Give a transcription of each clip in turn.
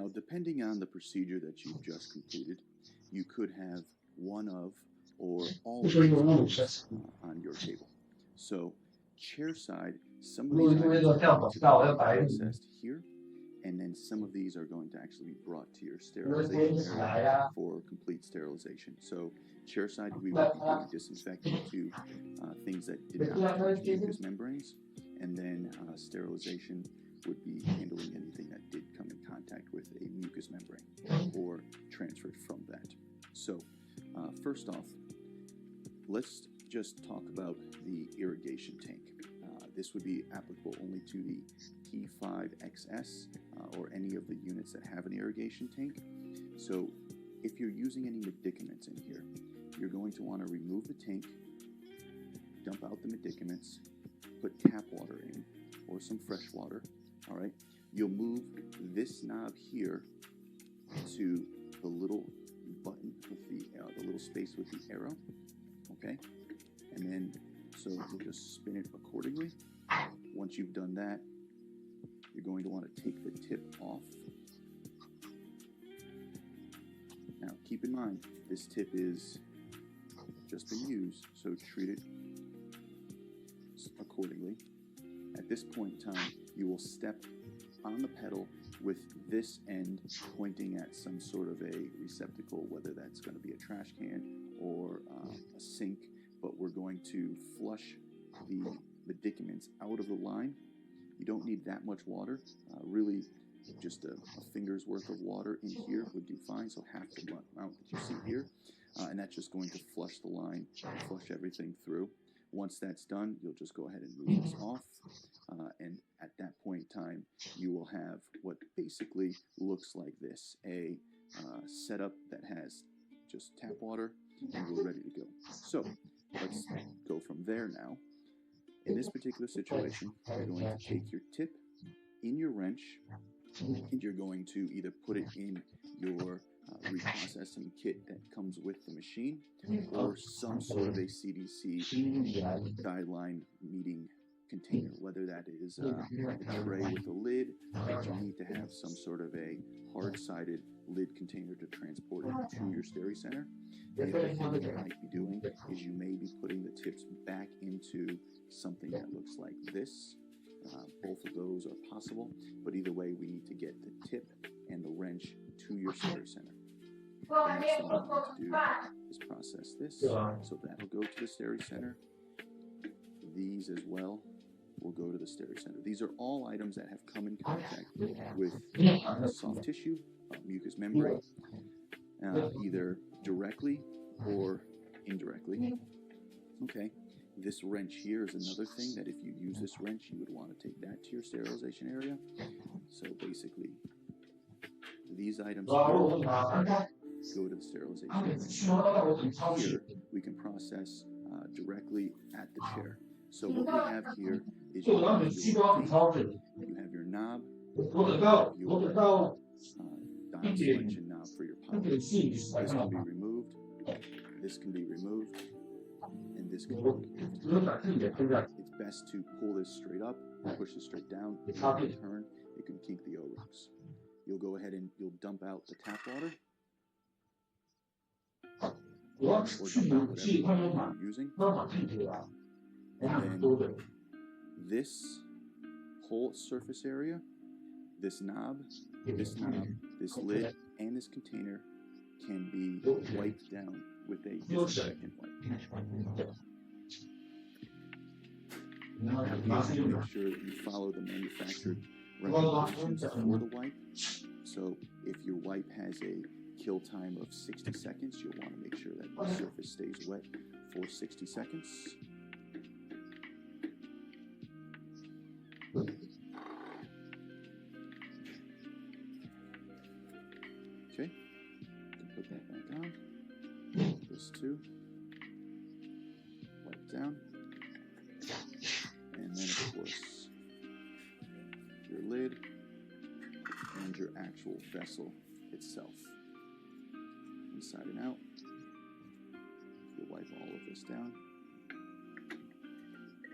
Now, depending on the procedure that you've just completed, you could have one of or all of these items on your table. So, chair side, some of these items are going to be processed here, and then some of these are going to actually be brought to your sterilization area for complete sterilization. So, chair side, we would be doing disinfecting to things that did not touch mucous membranes, and then sterilization would be handling anything that did come in contact with a mucous membrane or transferred from that. So, first off, let's just talk about the irrigation tank. This would be applicable only to the P5XS or any of the units that have an irrigation tank. So if you're using any medicaments in here, you're going to want to remove the tank, dump out the medicaments, put tap water in or some fresh water. All right, you'll move this knob here to the little button with the little space with the arrow. Okay, and then so you'll just spin it accordingly. Once you've done that, you're going to want to take the tip off. Now keep in mind, this tip is just been used, so treat it accordingly. At this point in time, you will step on the pedal with this end pointing at some sort of a receptacle, whether that's going to be a trash can or a sink, but we're going to flush the medicaments out of the line. You don't need that much water. Really, just a finger's worth of water in here would do fine, so half the amount that you see here. And that's just going to flush the line, flush everything through. Once that's done, you'll just go ahead and move this off. And at that point in time, you will have what basically looks like this, a setup that has just tap water, and we're ready to go. So let's go from there now. In this particular situation, you're going to take your tip in your wrench, and you're going to either put it in your reprocessing kit that comes with the machine, or some sort of a CDC guideline meeting container, whether that is a tray with a lid, but you need to have some sort of a hard-sided lid container to transport it to your Steri Center. The other thing that you might be doing is you may be putting the tips back into something that looks like this. Both of those are possible, but either way, we need to get the tip and the wrench to your Steri Center. The next thing we need to do is process this, so that'll go to the Steri Center. These as well will go to the Steri Center. These are all items that have come in contact with soft tissue, mucous membrane, either directly or indirectly. Okay, this wrench here is another thing that if you use this wrench, you would want to take that to your sterilization area. So basically, these items here go to the sterilization area. Here, we can process directly at the chair. So what we have here is you have your knob, your dial selection knob for your power. This can be removed, this can be removed, and this can be removed. It's best to pull this straight up, push this straight down. If you turn, it can kink the O-rings. You'll go ahead and you'll dump out the tap water, or dump out whatever you're using. And then this whole surface area, this knob, this lid, and this container can be wiped down with a disinfectant wipe. Now, make sure that you follow the manufactured recommendations for the wipe. So if your wipe has a kill time of 60 seconds, you'll want to make sure that the surface stays wet for 60 seconds. Okay, put that back on. This too. Wipe down. And then of course, your lid and your actual vessel itself. Inside and out. You'll wipe all of this down.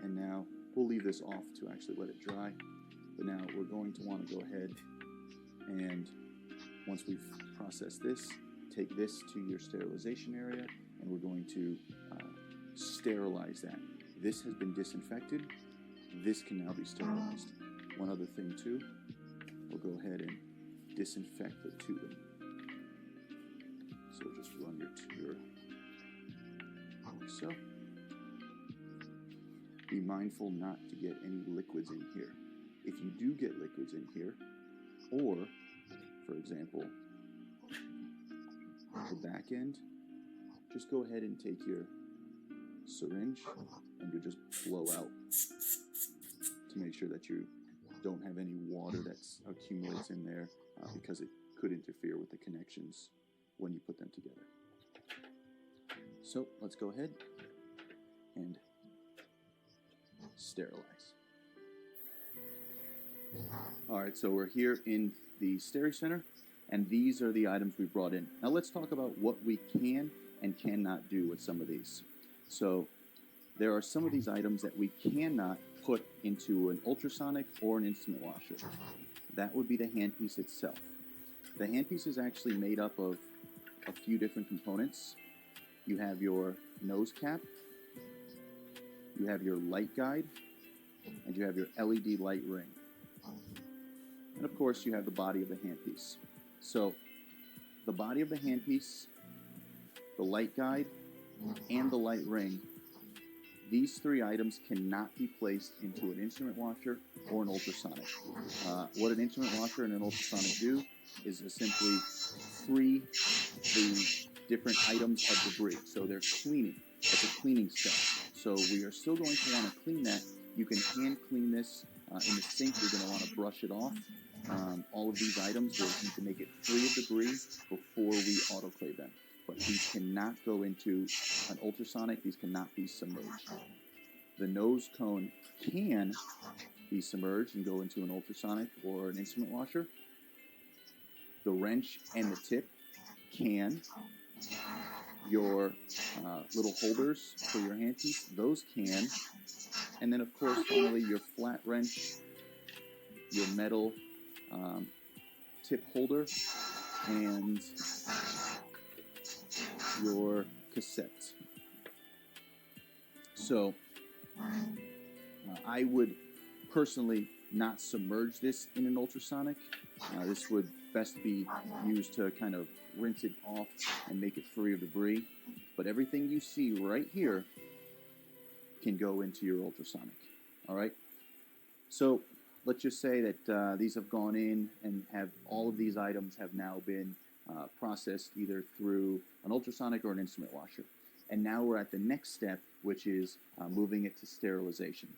And now we'll leave this off to actually let it dry. But now we're going to want to go ahead and Once we've processed this, take this to your sterilization area, and we're going to sterilize that. This has been disinfected. This can now be sterilized. One other thing too, we'll go ahead and disinfect the tubing. So just run your like so. Be mindful not to get any liquids in here. If you do get liquids in here, or, for example, the back end, just go ahead and take your syringe and you just blow out to make sure that you don't have any water that accumulates in there because it could interfere with the connections when you put them together. So let's go ahead and sterilize. All right, so we're here in the Steri Center, and these are the items we brought in. Now let's talk about what we can and cannot do with some of these. So there are some of these items that we cannot put into an ultrasonic or an instrument washer. That would be the handpiece itself. The handpiece is actually made up of a few different components. You have your nose cap, you have your light guide, and you have your LED light ring. And of course, you have the body of the handpiece. So the body of the handpiece, the light guide, and the light ring, these three items cannot be placed into an instrument washer or an ultrasonic. What an instrument washer and an ultrasonic do is simply free the different items of debris. So they're cleaning. It's a cleaning step. So we are still going to want to clean that. You can hand clean this in the sink. You're going to want to brush it off. All of these items, we'll need to make it free of debris before we autoclave them. But these cannot go into an ultrasonic. These cannot be submerged. The nose cone can be submerged and go into an ultrasonic or an instrument washer. The wrench and the tip can. Your little holders for your handpiece, those can. And then, of course, finally, your flat wrench, your metal tip holder, and your cassette. So I would personally not submerge this in an ultrasonic. This would best be used to kind of rinse it off and make it free of debris. But everything you see right here can go into your ultrasonic. All right? So let's just say that these have gone in and have all of these items have now been processed either through an ultrasonic or an instrument washer. And now we're at the next step, which is moving it to sterilization.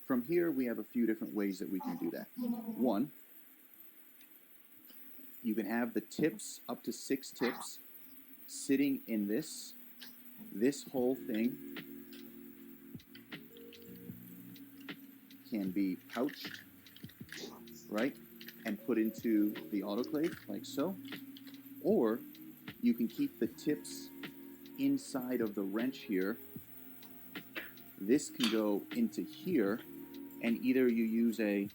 From here, we have a few different ways that we can do that. One, you can have the tips, up to 6 tips, sitting in this whole thing can be pouched, right, and put into the autoclave, like so. Or you can keep the tips inside of the wrench here. This can go into here, and either you use a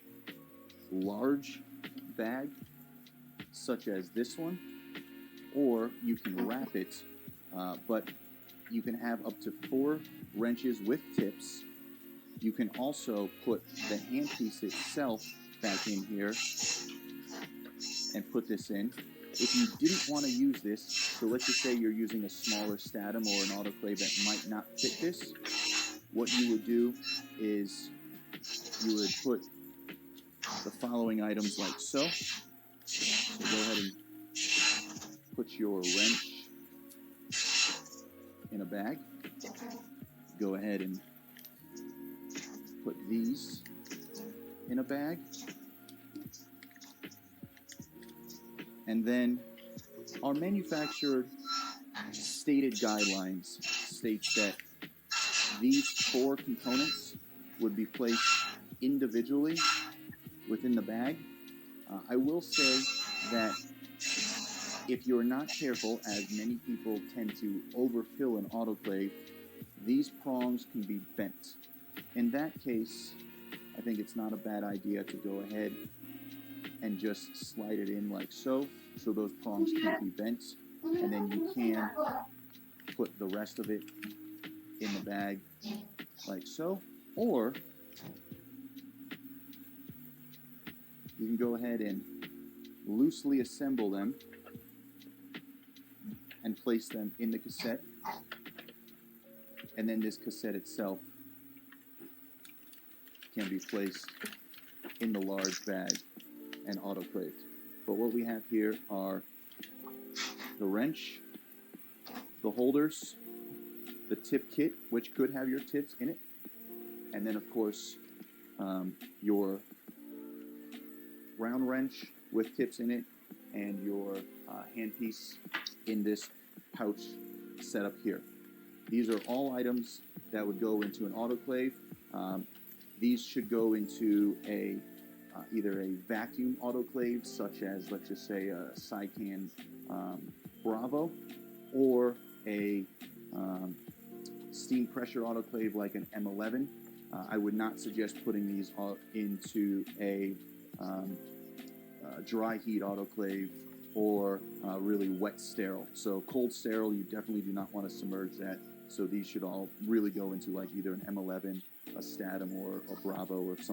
large bag, such as this one, or you can wrap it, but you can have up to 4 wrenches with tips. You can also put the handpiece itself back in here and put this in. If you didn't want to use this, so let's just say you're using a smaller Statim or an autoclave that might not fit this, what you would do is you would put the following items like so. So go ahead and put your wrench in a bag. Go ahead and put these in a bag. And then our manufacturer stated guidelines states that these 4 components would be placed individually within the bag. I will say that if you're not careful, as many people tend to overfill an autoclave, these prongs can be bent. In that case, I think it's not a bad idea to go ahead and just slide it in like so, so those prongs can't be bent. And then you can put the rest of it in the bag like so, or you can go ahead and loosely assemble them and place them in the cassette, and then this cassette itself can be placed in the large bag and autoclaved. But what we have here are the wrench, the holders, the tip kit, which could have your tips in it, and then of course your round wrench with tips in it, and your handpiece in this pouch setup here. These are all items that would go into an autoclave. These should go into a either a vacuum autoclave, such as, let's just say, a Sycan Bravo, or a steam pressure autoclave like an M11. I would not suggest putting these into a dry heat autoclave or really wet sterile. So cold sterile, you definitely do not want to submerge that. So these should all really go into like either an M11, a Statum, or a Bravo, or something